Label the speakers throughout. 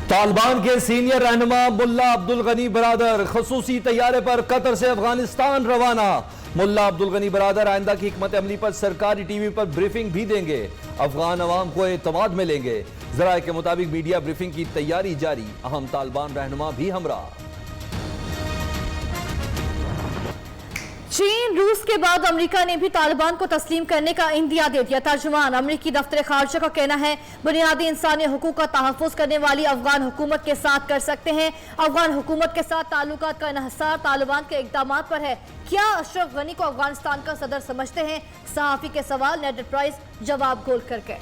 Speaker 1: तालिबान के सीनियर रहनुमा मुल्ला अब्दुल गनी बरादर खसूसी तैयारे पर कतर से अफगानिस्तान रवाना। मुल्ला अब्दुल गनी बरादर आइंदा की हिकमत अमली पर सरकारी टीवी पर ब्रीफिंग भी देंगे। अफगान अवाम को एतमाद में लेंगे। जराये के मुताबिक मीडिया ब्रीफिंग की तैयारी जारी, अहम तालिबान रहनुमा भी हमरा।
Speaker 2: चीन रूस के बाद अमेरिका ने भी तालिबान को तस्लीम करने का इंदिया दे दिया। तर्जुमान अमेरिकी दफ्तर खारजा का कहना है बुनियादी इंसानी हुकूक का तहफ़्फ़ुज़ करने वाली अफगान हुकूमत के साथ कर सकते हैं। अफगान हुकूमत के साथ ताल्लुकात का इन्हिसार तालिबान के इक़दामात पर है। क्या अशरफ गनी को अफगानिस्तान का सदर समझते हैं? सहाफ़ी के सवाल नेड प्राइस जवाब गोल करके।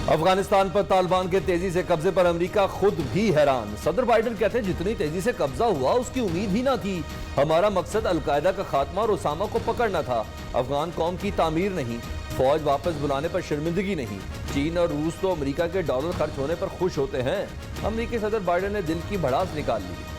Speaker 1: अफगानिस्तान पर तालिबान के तेजी से कब्जे पर अमेरिका खुद भी हैरान। सदर बाइडेन कहते हैं जितनी तेजी से कब्जा हुआ उसकी उम्मीद ही ना थी। हमारा मकसद अलकायदा का खात्मा और उसामा को पकड़ना था, अफगान कौम की तामीर नहीं। फौज वापस बुलाने पर शर्मिंदगी नहीं। चीन और रूस तो अमेरिका के डॉलर खर्च होने पर खुश होते हैं। अमेरिकी सदर बाइडेन ने दिल की भड़ास निकाल ली।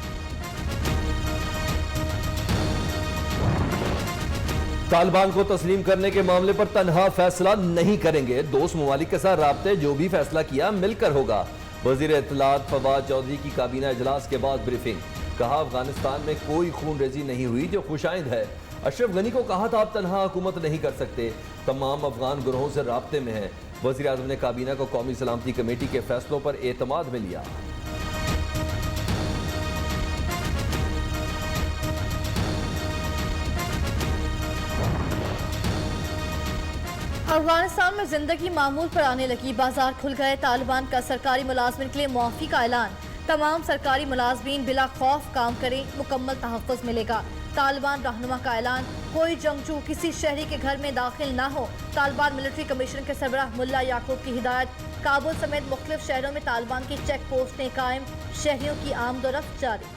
Speaker 1: तालिबान को तस्लीम करने के मामले पर तनहा फैसला नहीं करेंगे। दोस्त ममालिक के साथ राब्ते जो भी फैसला किया मिलकर होगा। वजीर इत्तलात फवाद चौधरी की काबीना इजलास के बाद ब्रीफिंग, कहा अफगानिस्तान में कोई खून रेजी नहीं हुई जो खुशाइंद है। अशरफ गनी को कहा था आप तनहा हुकूमत नहीं कर सकते, तमाम अफगान ग्रोहों से राब्ते में है। वजीर आज़म ने काबीना को कौमी सलामती कमेटी के फैसलों पर एतमाद में लिया।
Speaker 2: अफगानिस्तान में जिंदगी मामूल पर आने लगी, बाजार खुल गए। तालिबान का सरकारी मुलाजमिन के लिए मुआफ़ी का ऐलान, तमाम सरकारी मुलाजमीन बिला खौफ काम करें, मुकम्मल तहफ़्फ़ुज़ मिलेगा। तालिबान रहनुमा का ऐलान, कोई जंगजू किसी शहरी के घर में दाखिल ना हो। तालिबान मिलिट्री कमीशन के सरबराह मुल्ला याकूब की हिदायत, काबुल समेत मुख्तलिफ शहरों में तालिबान की चेक पोस्टें कायम, शहरियों की आमदोरफ्त जारी।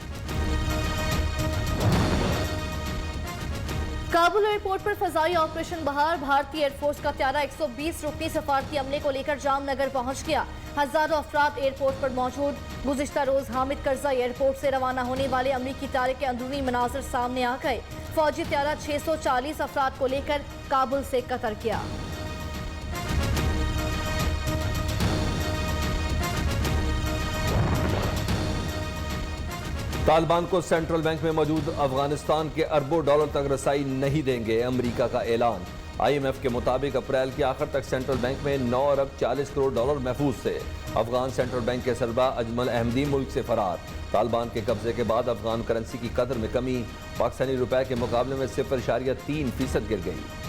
Speaker 2: काबुल एयरपोर्ट पर फजाई ऑपरेशन बहार, भारतीय एयरफोर्स का त्यारा 120 रुकनी सफारती अमले को लेकर जामनगर पहुंच गया। हजारों अफराद एयरपोर्ट पर मौजूद। गुज़िश्ता रोज हामिद करज़ई एयरपोर्ट से रवाना होने वाले अमरीकी त्यारे के अंदरूनी मनाजिर सामने आ गए। फौजी त्यारा 640 अफराद को लेकर काबुल से कतर किया।
Speaker 1: तालिबान को सेंट्रल बैंक में मौजूद अफगानिस्तान के अरबों डॉलर तक रसाई नहीं देंगे, अमेरिका का ऐलान। IMF के मुताबिक अप्रैल के आखिर तक सेंट्रल बैंक में 9 अरब 40 करोड़ डॉलर महफूज थे। अफगान सेंट्रल बैंक के सरबराह अजमल अहमदी मुल्क से फरार। तालिबान के कब्जे के बाद अफगान करेंसी की कदर में कमी, पाकिस्तानी रुपए के मुकाबले में 0.3% गिर गई।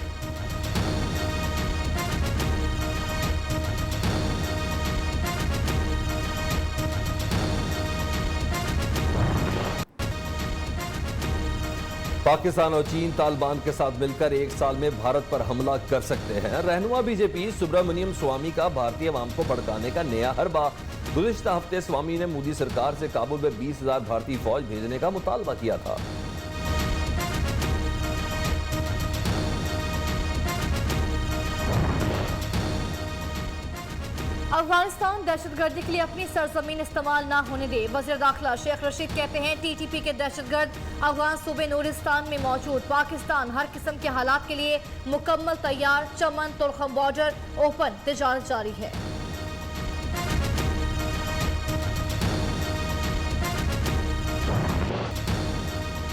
Speaker 1: पाकिस्तान और चीन तालिबान के साथ मिलकर एक साल में भारत पर हमला कर सकते हैं। रहनुमा बीजेपी सुब्रमण्यम स्वामी का भारतीय अवाम को भड़काने का नया हरबा। गुज़िश्ता हफ्ते स्वामी ने मोदी सरकार से काबुल में 20,000 भारतीय फौज भेजने का मुतालबा किया था।
Speaker 2: अफगानिस्तान दहशतगर्दी के लिए अपनी सरजमीन इस्तेमाल ना होने दे। वज़ीर दाखिला शेख रशीद कहते हैं TTP के दहशतगर्द अफगान सूबे नूरिस्तान में मौजूद। पाकिस्तान हर किस्म के हालात के लिए मुकम्मल तैयार। चमन तुर्खम बॉर्डर ओपन, तिजारत जारी है।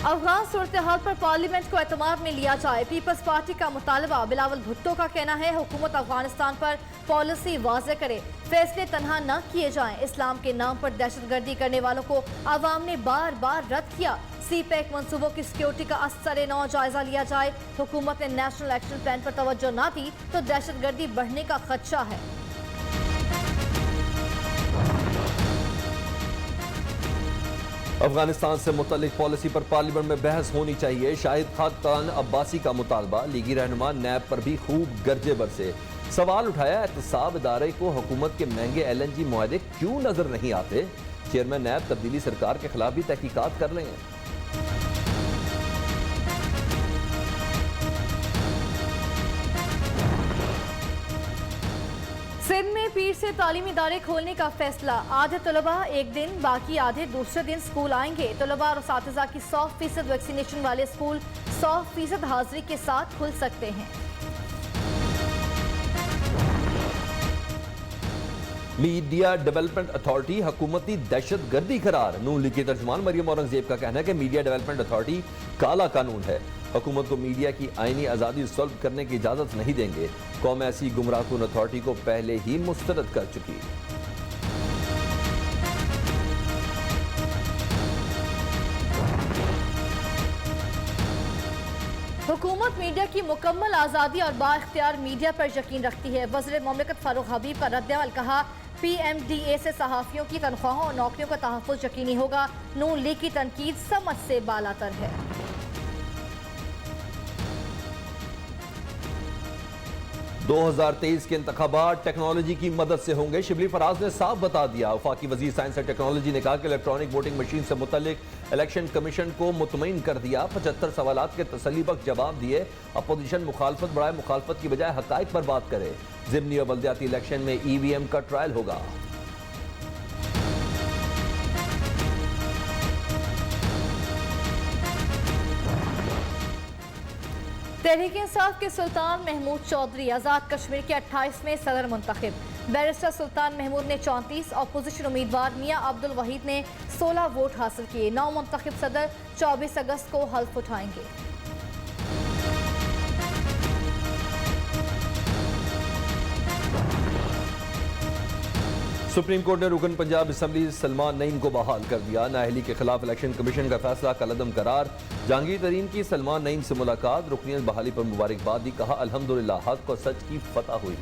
Speaker 2: अफगान सूरत हाल पर पार्लियामेंट को एतमाद में लिया जाए, पीपल्स पार्टी का मुतालबा। बिलावल भुट्टो का कहना है हुकूमत अफगानिस्तान पर पॉलिसी वाज़े करे, फैसले तनहा न किए जाएं। इस्लाम के नाम पर दहशतगर्दी करने वालों को अवाम ने बार बार रद्द किया। CPEC मंसूबों की सिक्योरिटी का असर-ए-नौ जायजा लिया जाए। हुकूमत ने नेशनल एक्शन प्लान पर तवज्जो न दी तो दहशतगर्दी बढ़ने का खदशा है।
Speaker 1: अफगानिस्तान से मुतल्लिक पॉलिसी पर पार्लियामेंट में बहस होनी चाहिए, शाहिद खान अब्बासी का मुतालबा। लीगी रहनुमा नैब पर भी खूब गर्जे बरसे। सवाल उठाया एहतसाब इदारे को हुकूमत के महंगे LNG मुआहदे क्यों नजर नहीं आते। चेयरमैन नैब तब्दीली सरकार के खिलाफ भी तहकीकात कर लें।
Speaker 2: सिंध में पीर से तालीमी इदारे खोलने का फैसला। आधे तलबा एक दिन, बाकी आधे दूसरे दिन स्कूल आएंगे। तलबा और असातिज़ा की 100% वैक्सीनेशन वाले स्कूल 100% हाजिरी के साथ खुल सकते हैं।
Speaker 1: मीडिया डेवलपमेंट अथॉरिटी हुकूमती दहशत गर्दी करार। नून लीग की तर्जुमान मरियम औरंगजेब का कहना है कि मीडिया डेवलपमेंट अथॉरिटी काला कानून है। हुकूमत को मीडिया की आईनी आज़ादी सल्ब करने की इजाज़त नहीं देंगे। कौम ऐसी गुमराहकुन अथॉरिटी को पहले ही मुस्तरद कर चुकी।
Speaker 2: हुकूमत मीडिया की मुकम्मल आज़ादी और बाइख्तियार मीडिया पर यकीन रखती है। वज़ीर मुमलिकत फारूक हबीब का रद्द-ए-अमल। कहा, PMDA से सहाफ़ियों की तनख्वाहों और नौकरियों का तहफ़्फ़ुज़ यकीनी होगा। नून लीग की तनकीद समझ से बालातर है।
Speaker 1: 2023 के इंतखाबात टेक्नोलॉजी की मदद से होंगे। शिबली फराज ने साफ बता दिया। वफाकी वजीर साइंस एंड टेक्नोलॉजी ने कहा कि इलेक्ट्रॉनिक वोटिंग मशीन से मुतल्लिक इलेक्शन कमीशन को मुतमईन कर दिया। 75 सवालात के तसल्लीबख्श जवाब दिए। अपोजिशन मुखालफत बढ़ाए मुखालफत की बजाय हकाइक पर बात करे। ज़िमनी और बल्दियाती इलेक्शन में EVM का ट्रायल होगा।
Speaker 2: तहरीक इंसाफ के सुल्तान महमूद चौधरी आज़ाद कश्मीर के 28वें सदर मुंतखब। बैरिस्टर सुल्तान महमूद ने 34, अपोजिशन उम्मीदवार मियां अब्दुल वहीद ने 16 वोट हासिल किए। नौ मुंतखब सदर 24 अगस्त को हल्फ उठाएंगे।
Speaker 1: सुप्रीम कोर्ट ने रुकन पंजाब असम्बली सलमान नईम को बहाल कर दिया। नाअहली के खिलाफ इलेक्शन कमीशन का फैसला कलअदम करार। जहांगीर तरीन की सलमान नईम से मुलाकात। रुकनियत बहाली पर मुबारकबाद दी। कहा, अल्हम्दुलिल्लाह हक और सच की फतह हुई।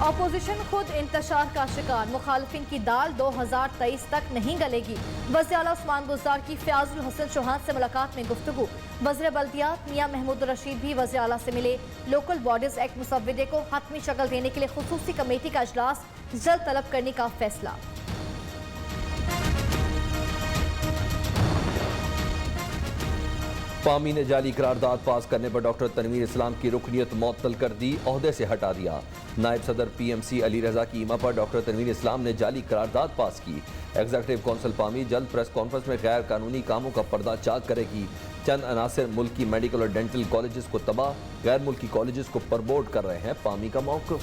Speaker 2: अपोजिशन खुद इंतशार का शिकार। मुखालिफिन की दाल 2023 तक नहीं गलेगी। वज़ीर आला उस्मान गुज़दार की फ़याज़ुल हसन चौहान से मुलाकात में गुफ्तगू। वज़ीर बल्दियात मियां महमूद रशीद भी वज़ीर आला से मिले। लोकल बॉडीज एक्ट मुसव्वदे को हतमी शक्ल देने के लिए खुसूसी कमेटी का इजलास जल्द तलब करने का फैसला।
Speaker 1: पामी ने जाली करारदाद पास करने पर डॉक्टर तनवीर इस्लाम की रुकनियत मुअत्तल कर दी। ओहदे से हटा दिया। नायब सदर PMC अली रजा की ईमा पर डॉक्टर तनवीर इस्लाम ने जाली करारदाद पास की। एग्जीक्यूटिव कौंसिल पामी जल्द प्रेस कॉन्फ्रेंस में गैर कानूनी कामों का पर्दा चाक करेगी। चंद अनासिर मुल्क की मेडिकल और डेंटल कॉलेजेस को तबाह, गैर मुल्की कॉलेजेस को प्रमोट कर रहे हैं। पामी का मौक़िफ़।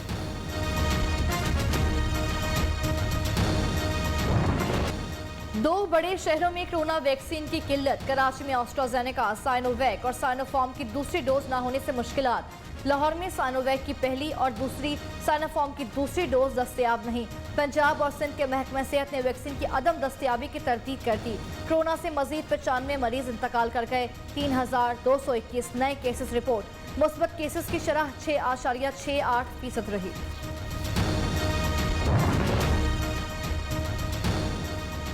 Speaker 2: दो बड़े शहरों में कोरोना वैक्सीन की किल्लत। कराची में एस्ट्राजेनेका, साइनोवैक और साइनोफार्म की दूसरी डोज न होने से मुश्किलात। लाहौर में साइनोवैक की पहली और दूसरी, साइनोफार्म की दूसरी डोज दस्तयाब नहीं। पंजाब और सिंध के महकमा सेहत ने वैक्सीन की अदम दस्तयाबी की तरदीद कर दी। कोरोना से मजीद 95 मरीज इंतकाल कर गए। 3221 नए केसेस रिपोर्ट। मुस्बत केसेस की शरह 6.68% रही।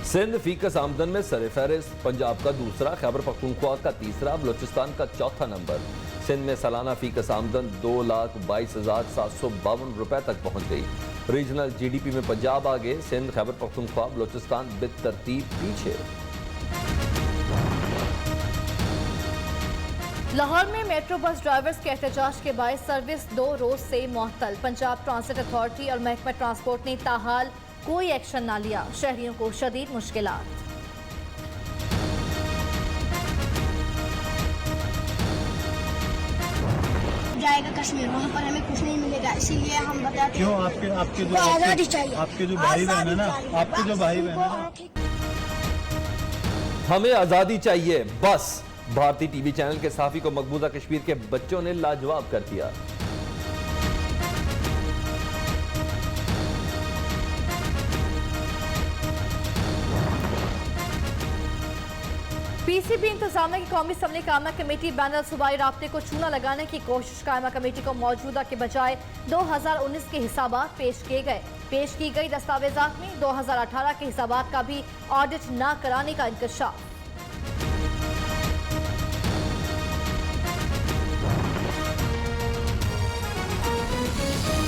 Speaker 1: सिंध फीकस आमदन में सरफहरिस्त। पंजाब का दूसरा, खैबर पख्तूनख्वा का तीसरा, बलोचिस्तान का चौथा नंबर। सिंध में सालाना फीकस आमदन 2,22,752 रुपए तक पहुंच गई। रीजनल GDP में पंजाब आगे, सिंध, खैबर पख्तूनख्वा, बलोचिस्तान बेतरतीब पीछे।
Speaker 2: लाहौर में मेट्रो बस ड्राइवर्स के एहतजाज के बायस सर्विस 2 रोज से मुअत्तल। पंजाब ट्रांसिट अथॉरिटी और महकमा ट्रांसपोर्ट ने ताहाल कोई एक्शन ना लिया। शहरियों को शदीद मुश्किलात।
Speaker 3: जाएगा कश्मीर, वहाँ पर हमें कुछ नहीं मिलेगा, इसीलिए हम बताते हैं।
Speaker 4: क्यों आपके जो
Speaker 3: आज़ादी चाहिए।
Speaker 4: आपके जो भाई बहन है ना, आपके जो भाई बहन है ना,
Speaker 1: हमें आजादी चाहिए बस। भारतीय टीवी चैनल के सहाफी को मकबूजा कश्मीर के बच्चों ने लाजवाब कर दिया।
Speaker 2: PCB इंतजामिया की कौमी असम्बली कायमा कमेटी बैनल सूबाई राब्ते को चूना लगाने की कोशिश। कायमा कमेटी को मौजूदा के बजाय 2019 के हिसाबात पेश किए गए। पेश की गई दस्तावेजात में 2018 के हिसाबात का भी ऑडिट न कराने का इंकशाफ।